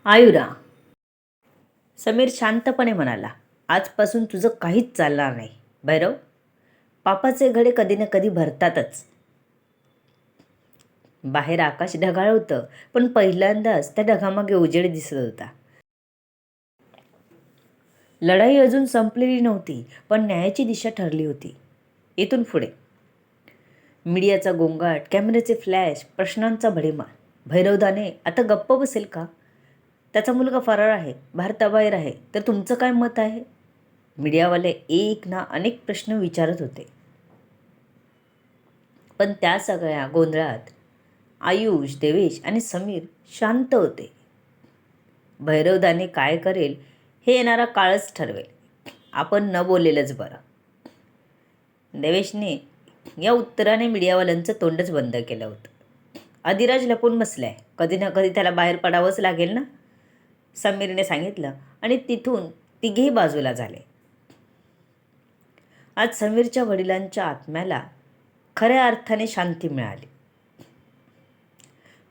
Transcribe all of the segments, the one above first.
आयुरा. समीर शांतपणे म्हणाला, आजपासून तुझं काहीच चालणार नाही. भैरव, पापाचे घडे कधी ना कधी भरतातच. बाहेर आकाश ढगाळ होतं, पण पहिल्यांदाच त्या ढगामागे उजेड दिसत होता. लढाई अजून संपलेली नव्हती, पण न्यायाची दिशा ठरली होती. इथून पुढे मीडियाचा गोंगाट, कॅमेऱ्याचे फ्लॅश, प्रश्नांचा भडीमार. भैरवदाने आता गप्प बसेल का? त्याचा मुलगा फरार आहे, भारताबाहेर आहे, तर तुमचं काय मत आहे? मीडियावाले एक ना अनेक प्रश्न विचारत होते. पण त्या सगळ्या गोंधळात आयुष, देवेश आणि समीर शांत होते. भैरवदाने काय करेल हे येणारा काळच ठरवेल. आपण न बोललेलंच बरं. देवेशने या उत्तराने मीडियावाल्यांचं तोंडच बंद केलं होतं. अधिराज लपून बसलाय, कधी ना कधी त्याला बाहेर पडावंच लागेल ना, समीरने सांगितलं आणि तिथून तिघेही बाजूला झाले. आज समीरच्या वडिलांच्या आत्म्याला खऱ्या अर्थाने शांती मिळाली.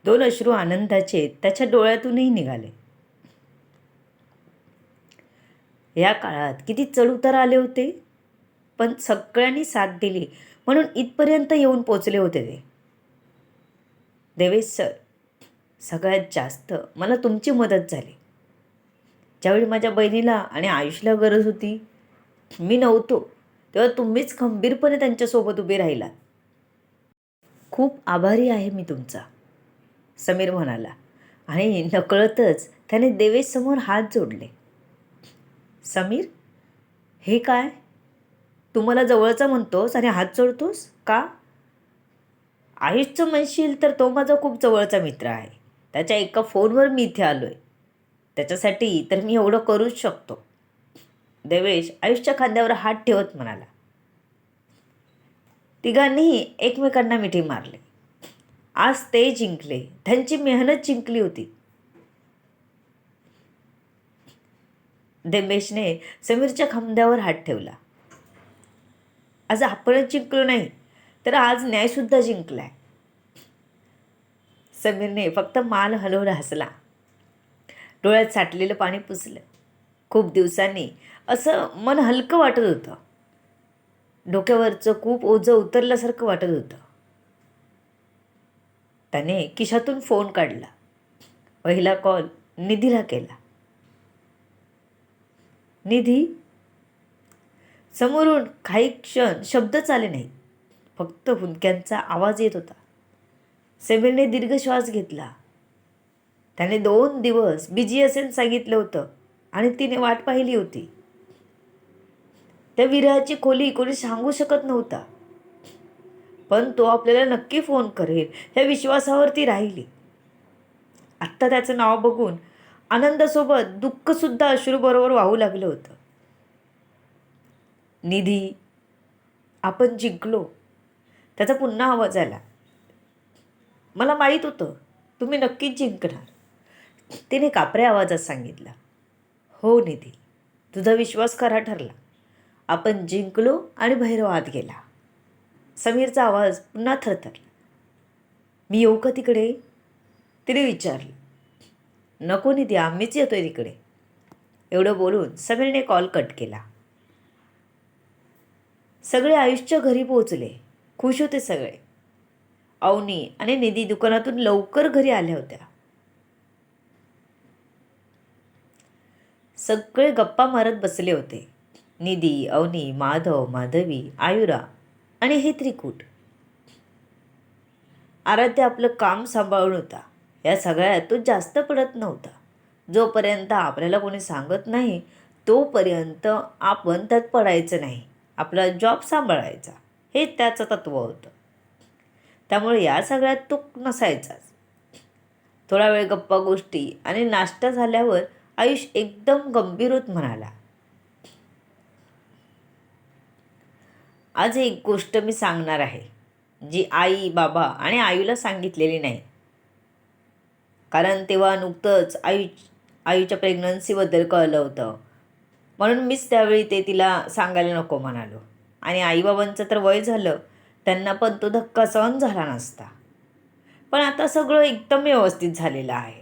2 अश्रू आनंदाचे त्याच्या डोळ्यातूनही निघाले. या काळात किती चढउतार आले होते, पण सगळ्यांनी साथ दिली म्हणून इथपर्यंत येऊन पोचले होते ते. देवेश सर, सगळ्यात जास्त मला तुमची मदत झाली. ज्यावेळी माझ्या बहिणीला आणि आयुषला गरज होती, मी नव्हतो, तेव्हा तुम्हीच खंबीरपणे त्यांच्यासोबत उभे राहिलात. खूप आभारी आहे मी तुमचा, समीर म्हणाला आणि नकळतच त्याने देवेशसमोर हात जोडले. समीर, हे काय? तू मला जवळचा म्हणतोस आणि हात जोडतोस का? आयुषचं म्हणशील तर तो माझा खूप जवळचा मित्र आहे. त्याच्या एका फोनवर मी इथे आलोय. त्याच्यासाठी तर मी एवढं करूच शकतो. देवेश आयुषच्या खांद्यावर हात ठेवत म्हणाला. तिघांनीही एकमेकांना मिठी मारले. आज ते जिंकले, त्यांची मेहनत जिंकली होती. देवेशने समीरच्या खांद्यावर हात ठेवला. आज आपणच जिंकलो नाही, तर आज न्यायसुद्धा जिंकलाय. समीरने फक्त मान हलवून हसला. डोळ्यात साठलेलं पाणी पुसलं. खूप दिवसांनी असं मन हलकं वाटत होतं. डोक्यावरचं खूप ओझं उतरल्यासारखं वाटत होतं. त्याने खिशातून फोन काढला. पहिला कॉल निधीला केला. निधी. समोरून काही क्षण शब्दच आले नाहीत, फक्त हुंदक्यांचा आवाज येत होता. समीरने दीर्घ श्वास घेतला. त्याने 2 दिवस बिझी असेल सांगितलं होतं आणि तिने वाट पाहिली होती. त्या विरहाची खोली कोणी सांगू शकत नव्हता, पण तो आपल्याला नक्की फोन करेल ह्या विश्वासावर ती राहिली. आत्ता त्याचं नाव बघून आनंदासोबत दुःखसुद्धा अश्रूबरोबर वाहू लागलं होतं. निधी, आपण जिंकलो, त्याचा पुन्हा आवाज आला. मला माहीत होतं तुम्ही नक्कीच जिंकणार, तिने कापऱ्या आवाजात सांगितलं. हो निधी, तुझा विश्वास खरा ठरला. आपण जिंकलो आणि भैरव आत गेला. समीरचा आवाज पुन्हा थरथरला. मी येऊ का तिकडे, तिने विचारलं. नको निधी, आम्हीच येतोय तिकडे. एवढं बोलून समीरने कॉल कट केला. सगळे आयुषच्या घरी पोहोचले. खुश होते सगळे. अवनी आणि निधी दुकानातून लवकर घरी आल्या होत्या. सगळे गप्पा मारत बसले होते. निधी, अवनी, माधव, माधवी, आयुरा आणि हे त्रिकूट. आराध्य आपलं काम सांभाळून होता. या सगळ्यात तो जास्त पडत नव्हता. जोपर्यंत आपल्याला कोणी सांगत नाही तोपर्यंत आपण त्यात पडायचं नाही, आपला जॉब सांभाळायचा, हे त्याचं तत्त्व होतं. त्यामुळे या सगळ्यात तो नसायचाच. थोडा वेळ गप्पा गोष्टी आणि नाश्ता झाल्यावर आयुष एकदम गंभीर होत म्हणाला. आज एक गोष्ट मी सांगणार आहे, जी आई, बाबा आणि आयूला सांगितलेली नाही. कारण तेव्हा नुकतंच आयूच्या प्रेग्नन्सीबद्दल कळलं होतं, म्हणून मीच त्यावेळी ते तिला सांगायला नको म्हणालो. आणि आईबाबांचं तर वय झालं, त्यांना पण तो धक्का सहन झाला नसता. पण आता सगळं एकदम व्यवस्थित झालेलं आहे.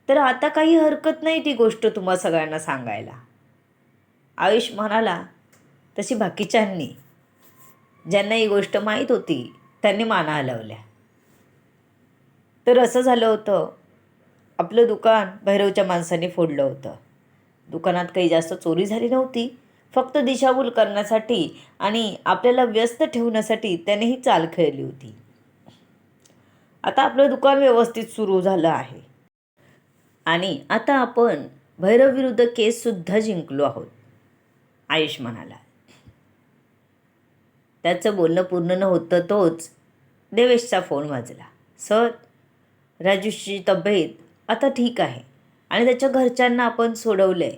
तर आता काही हरकत नाही ती गोष्ट तुम्हा सगळ्यांना सांगायला. आयुष म्हणाला, तशी बाकीच्यांनी, ज्यांना ही गोष्ट माहीत होती, त्यांनी माना हलवल्या. तर असं झालं होतं, आपलं दुकान भैरवच्या माणसाने फोडलं होतं. दुकानात काही जास्त चोरी झाली नव्हती, फक्त दिशाभूल करण्यासाठी आणि आपल्याला व्यस्त ठेवण्यासाठी त्याने ही चाल खेळली होती. आता आपलं दुकान व्यवस्थित सुरू झालं आहे आणि आता आपण भैरवविरुद्ध केससुद्धा जिंकलो आहोत, आयुष म्हणाला. त्याचं बोलणं पूर्ण न होतं तोच देवेशचा फोन वाजला. सर, राजूची तब्येत आता ठीक आहे आणि त्याच्या घरच्यांना आपण सोडवलं आहे.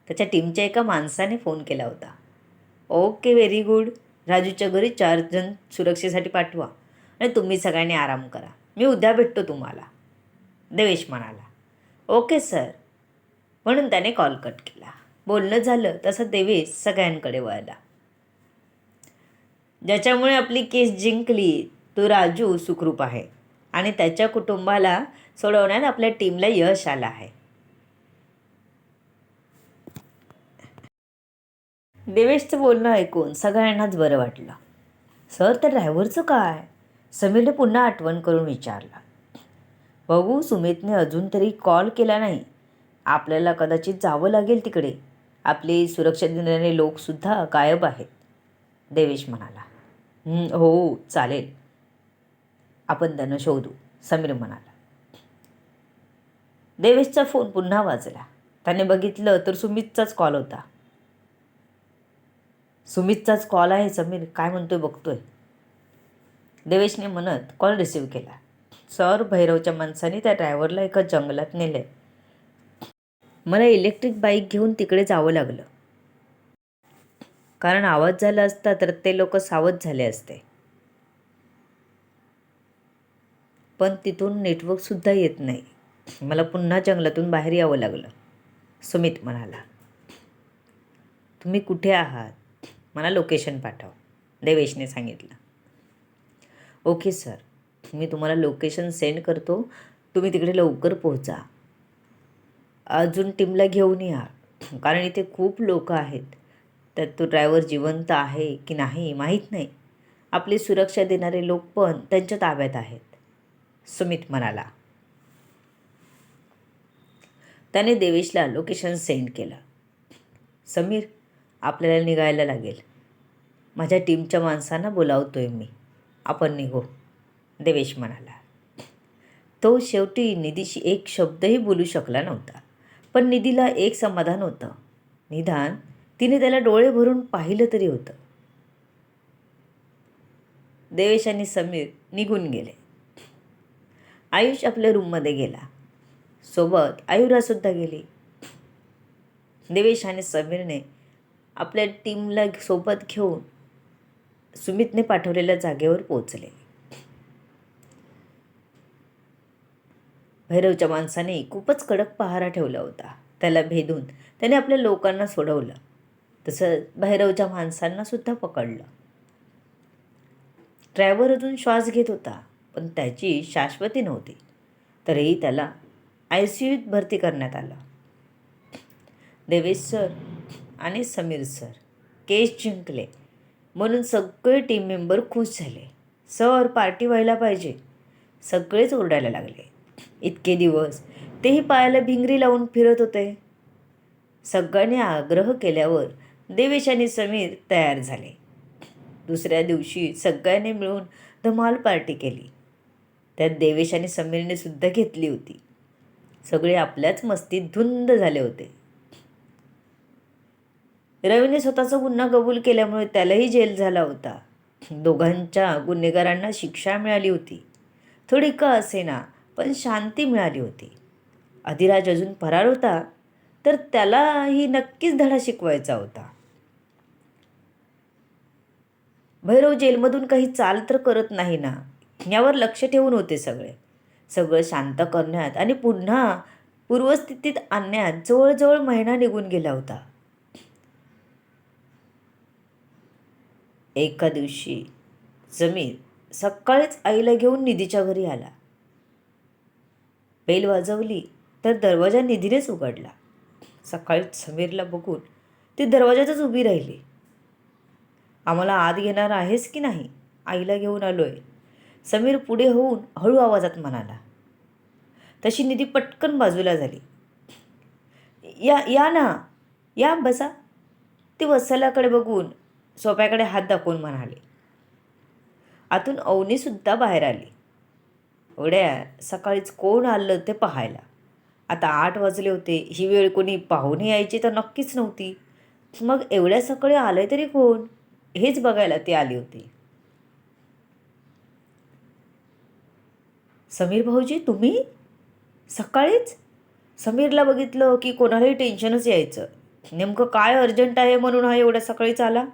त्याच्या टीमच्या एका माणसाने फोन केला होता. Okay, very good. राजूच्या घरी 4 जण सुरक्षेसाठी पाठवा आणि तुम्ही सगळ्यांनी आराम करा. मी उद्या भेटतो तुम्हाला, देवेश म्हणाला. ओके सर, म्हणून त्याने कॉल कट केला. बोलणं झालं तसं देवेश सगळ्यांकडे वळला. ज्याच्यामुळे आपली केस जिंकली तो राजू सुखरूप आहे आणि त्याच्या कुटुंबाला सोडवण्यात आपल्या टीमला यश आलं आहे. देवेशचं बोलणं ऐकून सगळ्यांनाच बरं वाटलं. सर, त्या ड्रायव्हरचं काय? समीरने पुन्हा आठवण करून विचारलं. बघू, सुमितने अजून तरी कॉल केला नाही. आपल्याला कदाचित जावं लागेल तिकडे. आपली सुरक्षा देणारे लोकसुद्धा गायब आहेत, देवेश म्हणाला. हो, चालेल, आपण त्यांना शोधू, समीर म्हणाला. देवेशचा फोन पुन्हा वाजला. त्याने बघितलं तर सुमितचाच कॉल होता. सुमितचाच कॉल आहे समीर, काय म्हणतोय बघतोय, देवेशने म्हणत कॉल रिसीव्ह केला. सर, भैरवच्या माणसाने त्या ड्रायव्हरला एका जंगलात नेले. मला इलेक्ट्रिक बाईक घेऊन तिकडे जावं लागलं, कारण आवाज झाला असता तर ते लोक सावध झाले असते. पण तिथून नेटवर्कसुद्धा येत नाही. मला पुन्हा जंगलातून बाहेर यावं लागलं, सुमित म्हणाला. तुम्ही कुठे आहात? मला लोकेशन पाठव, देवेशने सांगितलं. ओके सर, मी तुम्हाला लोकेशन सेंड करतो. तुम्ही तिकडे लवकर पोहोचा. अजून टीमला घेऊन या, कारण इथे खूप लोक आहेत. त्यात तो ड्रायव्हर जिवंत आहे की नाही माहीत नाही. आपली सुरक्षा देणारे लोक पण त्यांच्या ताब्यात आहेत, सुमित म्हणाला. त्याने देवेशला लोकेशन सेंड केलं. समीर, आपल्याला निघायला लागेल. माझ्या टीमच्या माणसांना बोलावतोय मी, आपण निघू, देवेश म्हणाला. तो शेवटी निधीशी एक शब्दही बोलू शकला नव्हता. पण निधीला एक समाधान होतं, निदान तिने त्याला डोळे भरून पाहिलं तरी होतं. देवेश आणि समीर निघून गेले. आयुष आपल्या रूममध्ये गेला. सोबत आयुरासुद्धा गेली. देवेश आणि समीरने आपल्या टीमला सोबत घेऊन सुमितने पाठवलेल्या जागेवर पोहोचले. भैरवच्या माणसाने खूपच कडक पहारा ठेवला होता. त्याला भेदून त्याने आपल्या लोकांना सोडवलं. तसं भैरवच्या माणसांना सुद्धा पकडलं. ड्रायव्हर अजून श्वास घेत होता, पण त्याची शाश्वती नव्हती. तरीही त्याला ICUत भरती करण्यात आलं. देवेश सर आणि समीर सर केस जिंकले म्हणून सगळे टीम मेंबर खुश झाले. सर, पार्टी व्हायला पाहिजे, सगळेच ओरडायला लागले. इतके दिवस तेही पायाला भिंगरी लावून फिरत होते. सगळ्यांनी आग्रह केल्यावर देवेश आणि समीर तयार झाले. दुसऱ्या दिवशी सगळ्यांनी मिळून धमाल पार्टी केली. त्यात देवेश आणि समीरने सुद्धा घेतली होती. सगळे आपल्याच मस्तीत धुंद झाले होते. रवीने स्वतःचा गुन्हा कबूल केल्यामुळे त्यालाही जेल झाला होता. दोघांच्या गुन्हेगारांना शिक्षा मिळाली होती. थोडी का असेना, पण शांती मिळाली होती. अधिराज अजून फरार होता, तर त्यालाही नक्कीच धडा शिकवायचा होता. भैरव जेलमधून काही चाल तर करत नाही ना, यावर लक्ष ठेवून होते सगळं शांत करण्यात आणि पुन्हा पूर्वस्थितीत आणण्यात जवळजवळ महिना निघून गेला होता. एका दिवशी समीर सकाळीच आईला घेऊन निधीच्या घरी आला. बेल वाजवली तर दरवाजा निधीनेच उघडला. सकाळीच समीरला बघून ती दरवाजातच उभी राहिली. आम्हाला आत घेणार आहेस की नाही? आईला घेऊन आलोय, समीर पुढे होऊन हळू आवाजात म्हणाला. तशी निधी पटकन बाजूला झाली. या या ना, या बसा. ती वत्सलाकडे बघून सोफ्याकडे हात दाखवून म्हणाली. आतून अवनीसुद्धा बाहेर आली. एवढ्या सकाळीच कोण आलं ते पाहायला. आता 8 वाजले होते. ही वेळ कोणी पाहुणे यायची तर नक्कीच नव्हती. मग एवढ्या सकाळी आले तरी कोण, हेच बघायला ती आली होती. समीर भाऊजी, तुम्ही सकाळीच? समीरला बघितलं की कोणालाही टेन्शनच यायचं. नेमकं काय अर्जंट आहे म्हणून हा एवढ्या सकाळीच आला,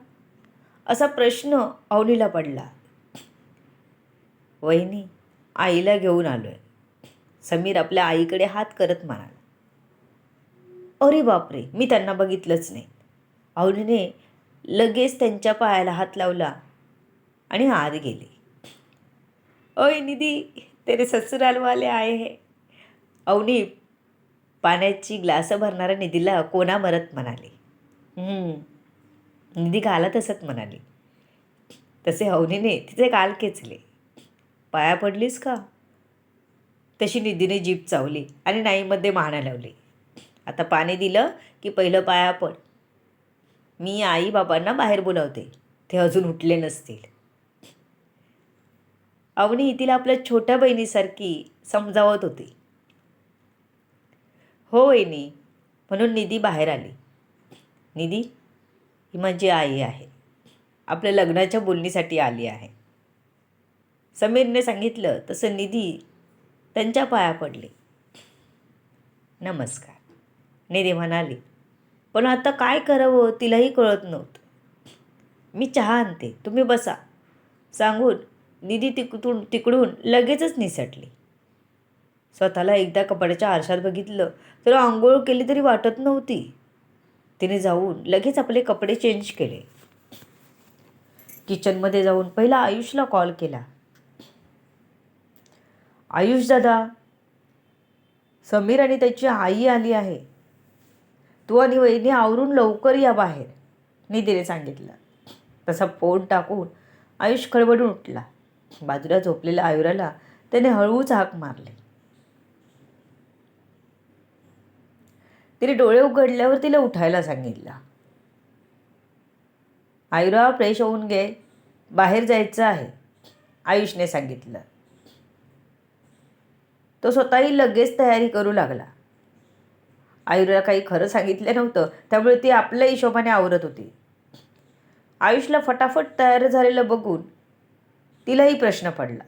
असा प्रश्न अवनीला पडला. वहिनी, आईला घेऊन आलोय, समीर आपल्या आईकडे हात करत म्हणाला. अरे बापरे, मी त्यांना बघितलंच नाही. अवनीने लगेच त्यांच्या पायाला हात लावला आणि आत गेले. ओय निधी, तेरे ससुराल वाले आए है. अवनी पाण्याची ग्लास भरणाऱ्या निधीला कोणा मरत म्हणाली. निधी गालात हसत म्हणाली. तसे अवनीने तिचे गाल खेचले. पाया पडलीस का? तशी निधीने जीभ चावली आणि नाईमध्ये मान हलवली. आता पाणी दिलं की पहिलं पाया पड. मी आई बाबांना बाहेर बोलावते, ते अजून उठले नसतील. अवनी तिला आपल्या छोट्या बहिणीसारखी समजावत होती. हो वहिनी, म्हणून निधी बाहेर आली. निधी, ही माझी आई आहे, आपल्या लग्नाच्या बोलणीसाठी आली आहे. समीरने सांगितलं तसं निधी त्यांच्या पाया पडले. नमस्कार, निधी म्हणाली. पण आता काय करावं तिलाही कळत नव्हतं. मी चहा आणते, तुम्ही बसा, सांगून निधी तिकडून लगेचच निसटली. स्वतःला एकदा कपड्याच्या आरशात बघितलं तर आंघोळ केली तरी वाटत नव्हती. तिने जाऊन लगेच आपले कपडे चेंज केले. किचनमध्ये जाऊन पहिला आयुषला कॉल केला. आयुष दादा, समीर आणि त्याची आई आली आहे, तू आणि वहिनी आवरून लवकर या बाहेर, निधीने सांगितलं. तसा फोन टाकून आयुष खडबडून उठला. बाजूला झोपलेल्या आयुराला त्याने हळूच हाक मारली. तिने डोळे उघडल्यावर तिला उठायला सांगितलं. आयुरा, फ्रेश होऊन घे, बाहेर जायचं आहे, आयुषने सांगितलं. तो स्वतःही लगेच तयारी करू लागला. आयुराला काही खरं सांगितलं नव्हतं, त्यामुळे ती आपल्या हिशोबाने आवरत होती. आयुषला फटाफट तयार झालेलं बघून तिलाही प्रश्न पडला.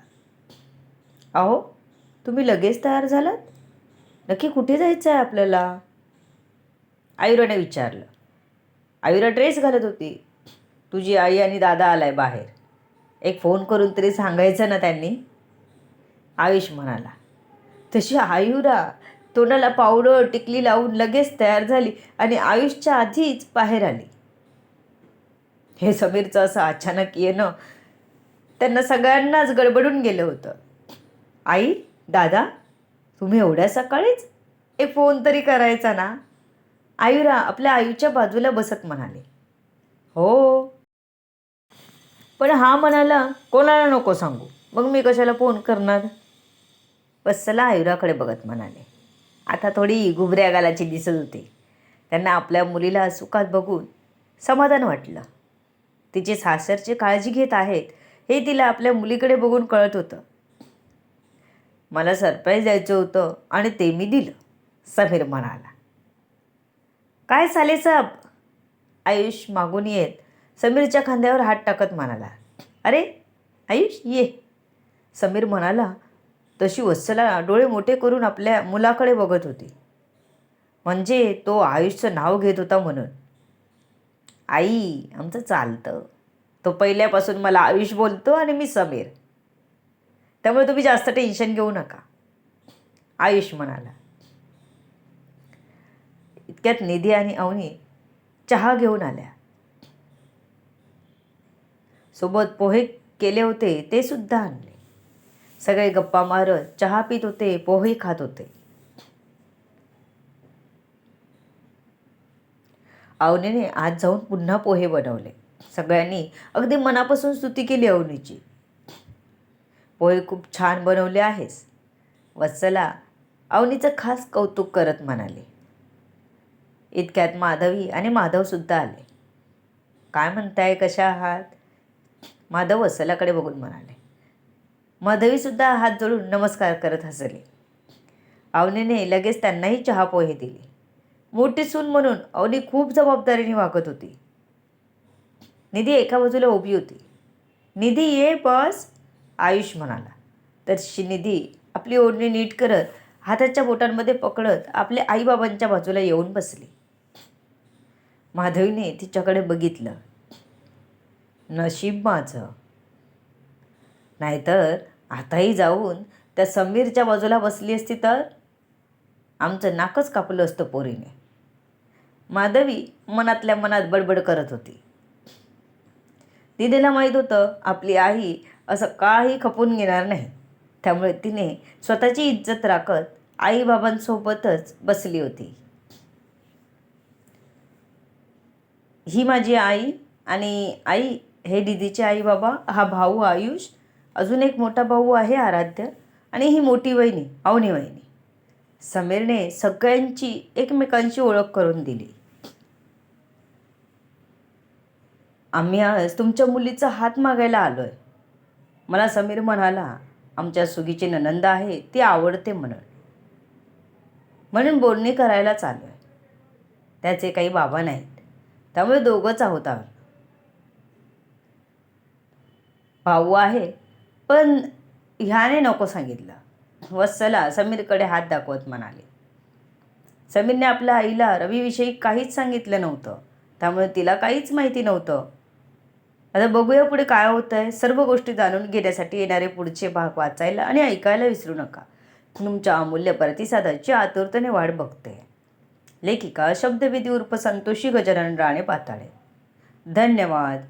अहो, तुम्ही लगेच तयार झालात? नक्की कुठे जायचं आहे आपल्याला? आयुराने विचारलं. आयुरा ड्रेस घालत होती. तुझी आई आणि दादा आलाय बाहेर, एक फोन करून तरी सांगायचं ना त्यांनी, आयुष म्हणाला. तशी आयुरा तोंडाला पावडर टिकली लावून लगेच तयार झाली आणि आयुषच्या आधीच बाहेर आली. हे समीरचं असं अचानक येणं त्यांना सगळ्यांनाच गडबडून गेलं होतं. आई, दादा, तुम्ही एवढ्या सकाळीच? एक फोन तरी करायचा ना, आयुरा आपल्या आईच्या बाजूला बसत म्हणाले. हो, पण हा म्हणाला कोणाला नको सांगू, मग मी कशाला फोन करणार, वत्सला आयुराकडे बघत म्हणाले. आता थोडी घुबऱ्या गालाची दिसत होती. त्यांना आपल्या मुलीला सुखात बघून समाधान वाटलं. तिचे सासरची काळजी घेत आहेत हे तिला आपल्या मुलीकडे बघून कळत होतं. मला सरप्राईज द्यायचं होतं आणि ते मी दिलं, समीर म्हणाला. काय साले साहेब, आयुष मागून येत समीरच्या खांद्यावर हात टाकत म्हणाला. अरे आयुष, ये, समीर म्हणाला. तशी वत्सला डोळे मोठे करून आपल्या मुलाकडे बघत होती. म्हणजे तो आयुषचं नाव घेत होता म्हणून. आई, आमचं चालतं, तो पहिल्यापासून मला आयुष बोलतो आणि मी समीर, त्यामुळे तुम्ही जास्त टेन्शन घेऊ नका, आयुष म्हणाला. इतक्यात निधी आणि अवनी चहा घेऊन आल्या. सोबत पोहे केले होते ते सुद्धा आणले. सगळे गप्पा मारत चहा पित होते, पोहे खात होते. अवनीने आज जाऊन पुन्हा पोहे बनवले. सगळ्यांनी अगदी मनापासून स्तुती केली अवनीची. पोहे खूप छान बनवले आहेस, वत्सला अवनीचं खास कौतुक करत म्हणाले. इतक्यात माधवी आणि माधवसुद्धा आले. काय म्हणताय, कशा आहात? माधव वत्सलाकडे बघून म्हणाले. माधवीसुद्धा हात जोडून नमस्कार करत हसले. अवनीने लगेच त्यांनाही चहा पोहे दिले. मोठी सून म्हणून अवनी खूप जबाबदारीने वागत होती. निधी एका बाजूला उभी होती. निधी ये बस, आयुष म्हणाला. तर निधी आपली ओढणी नीट करत हाताच्या बोटांमध्ये पकडत आपल्या आईबाबांच्या बाजूला येऊन बसली. माधवीने तिच्याकडे बघितलं. नशीब माझं, नाहीतर आताही जाऊन त्या समीरच्या बाजूला बसली असती तर आमचं नाकच कापलं असतं पोरीने. माधवी मनातल्या मनात बडबड करत होती. निधीला माहीत होतं आपली आई असं काही खपून घेणार नाही. त्यामुळे तिने स्वतःची इज्जत राखत आईबाबांसोबतच बसली होती. ही माझी आई, आणि आई हे निधीचे आई बाबा, हा भाऊ आयुष, अजून एक मोठा भाऊ आहे आराध्य, आणि ही मोठी वहिनी अवनी वहिनी. समीरने सगळ्यांची एकमेकांची ओळख करून दिली. आम्ही आज तुमच्या मुलीचा हात मागायला आलोय. मला समीर म्हणाला आमच्या सुगीची नणंद आहे ती आवडते म्हणून बोलणी करायलाच आलोय. त्याचे काही बाबा नाहीत, त्यामुळे दोघंच आहोत आम्ही. भाऊ आहे पण ह्याने नको सांगितलं, वत्सला समीरकडे हात दाखवत म्हणाले. समीरने आपल्या आईला रवीविषयी काहीच सांगितलं नव्हतं, त्यामुळे तिला काहीच माहिती नव्हतं. आता बघूया पुढे काय होतंय. सर्व गोष्टी जाणून घेण्यासाठी येणारे पुढचे भाग वाचायला आणि ऐकायला विसरू नका. तुमच्या अमूल्य प्रतिसादाची आतुरतेने वाट बघते. लेखिका शब्दवेदी उर्फ संतोषी गजानन राणे पाताळे. धन्यवाद.